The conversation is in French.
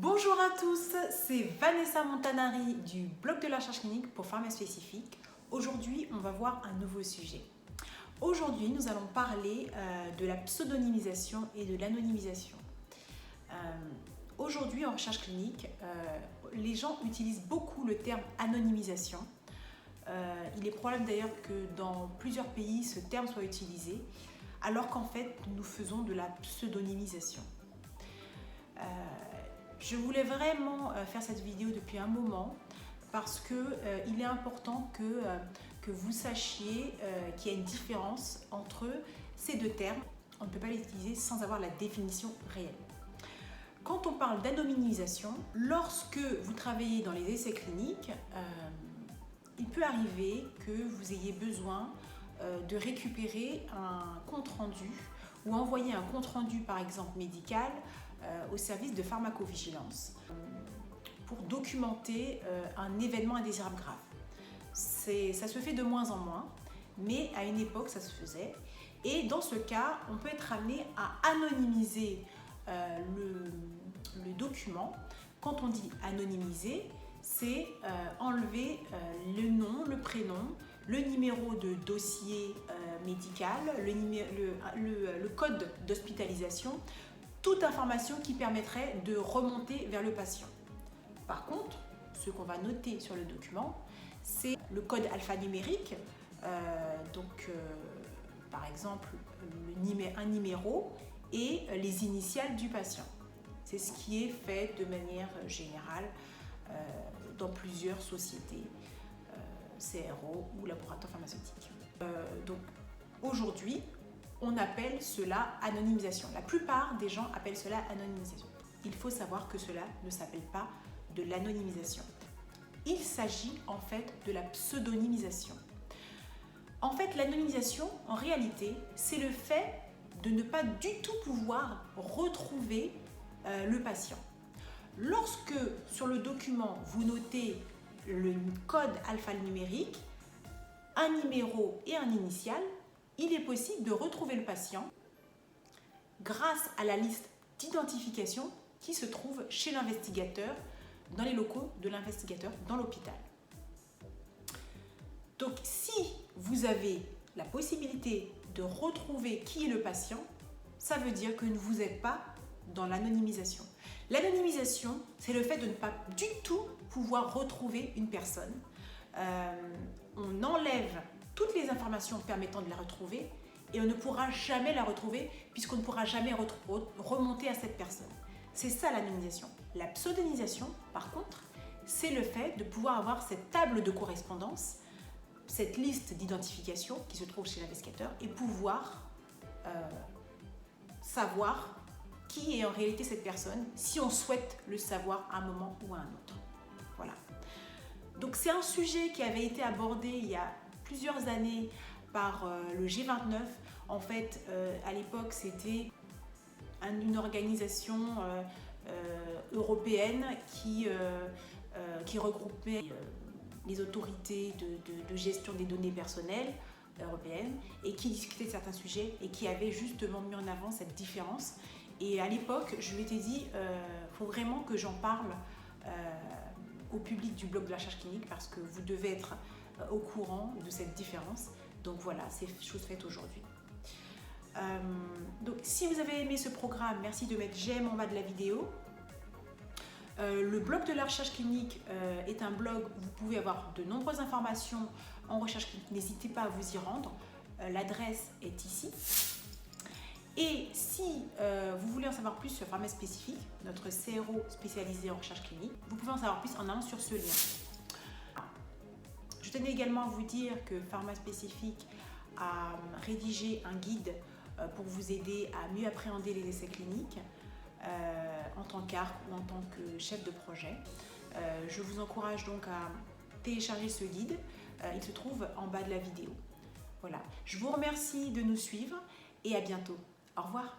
Bonjour à tous, c'est Vanessa Montanari du blog de la recherche clinique pour pharma spécifique. Aujourd'hui, on va voir un nouveau sujet. Aujourd'hui, nous allons parler de la pseudonymisation et de l'anonymisation. Aujourd'hui, en recherche clinique, les gens utilisent beaucoup le terme anonymisation. Il est probable d'ailleurs que dans plusieurs pays, ce terme soit utilisé, alors qu'en fait, nous faisons de la pseudonymisation. Je voulais vraiment faire cette vidéo depuis un moment parce qu'il est important que vous sachiez qu'il y a une différence entre ces deux termes. On ne peut pas les utiliser sans avoir la définition réelle. Quand on parle d'anonymisation, lorsque vous travaillez dans les essais cliniques, il peut arriver que vous ayez besoin de récupérer un compte-rendu ou envoyer un compte-rendu par exemple médical au service de pharmacovigilance pour documenter un événement indésirable grave. Ça se fait de moins en moins, mais à une époque ça se faisait. Et dans ce cas, on peut être amené à anonymiser le document. Quand on dit anonymiser, c'est enlever le nom, le prénom, le numéro de dossier médical, le code d'hospitalisation, toute information qui permettrait de remonter vers le patient. Par contre, ce qu'on va noter sur le document, c'est le code alphanumérique, par exemple un numéro et les initiales du patient. C'est ce qui est fait de manière générale dans plusieurs sociétés, CRO ou laboratoires pharmaceutiques. Donc aujourd'hui, on appelle cela anonymisation. La plupart des gens appellent cela anonymisation. Il faut savoir que cela ne s'appelle pas de l'anonymisation. Il s'agit en fait de la pseudonymisation. En fait, l'anonymisation, en réalité, c'est le fait de ne pas du tout pouvoir retrouver le patient. Lorsque sur le document, vous notez le code alphanumérique, un numéro et un initial, il est possible de retrouver le patient grâce à la liste d'identification qui se trouve chez l'investigateur, dans les locaux de l'investigateur, dans l'hôpital. Donc, si vous avez la possibilité de retrouver qui est le patient, ça veut dire que vous n'êtes pas dans l'anonymisation. L'anonymisation, c'est le fait de ne pas du tout pouvoir retrouver une personne. On enlève toutes les informations permettant de la retrouver et on ne pourra jamais la retrouver puisqu'on ne pourra jamais remonter à cette personne. C'est ça l'anonymisation. La pseudonymisation, par contre, c'est le fait de pouvoir avoir cette table de correspondance, cette liste d'identification qui se trouve chez l'investigateur et pouvoir savoir qui est en réalité cette personne si on souhaite le savoir à un moment ou à un autre. Voilà. Donc c'est un sujet qui avait été abordé il y a plusieurs années par le G29. En fait, à l'époque, c'était une organisation européenne qui regroupait les autorités de gestion des données personnelles européennes et qui discutait de certains sujets et qui avait justement mis en avant cette différence. Et à l'époque, je m'étais dit, faut vraiment que j'en parle au public du blog de la recherche clinique parce que vous devez être au courant de cette différence. Donc voilà, c'est chose faite aujourd'hui. Donc si vous avez aimé ce programme, merci de mettre j'aime en bas de la vidéo. Le blog de la recherche clinique est un blog où vous pouvez avoir de nombreuses informations en recherche clinique. N'hésitez pas à vous y rendre. L'adresse est ici. Et si vous voulez en savoir plus sur Pharma Spécifique, notre CRO spécialisé en recherche clinique, vous pouvez en savoir plus en allant sur ce lien. Je tenais également à vous dire que Pharma Spécifique a rédigé un guide pour vous aider à mieux appréhender les essais cliniques en tant qu'ARC ou en tant que chef de projet. Je vous encourage donc à télécharger ce guide. Il se trouve en bas de la vidéo. Voilà. Je vous remercie de nous suivre et à bientôt. Au revoir.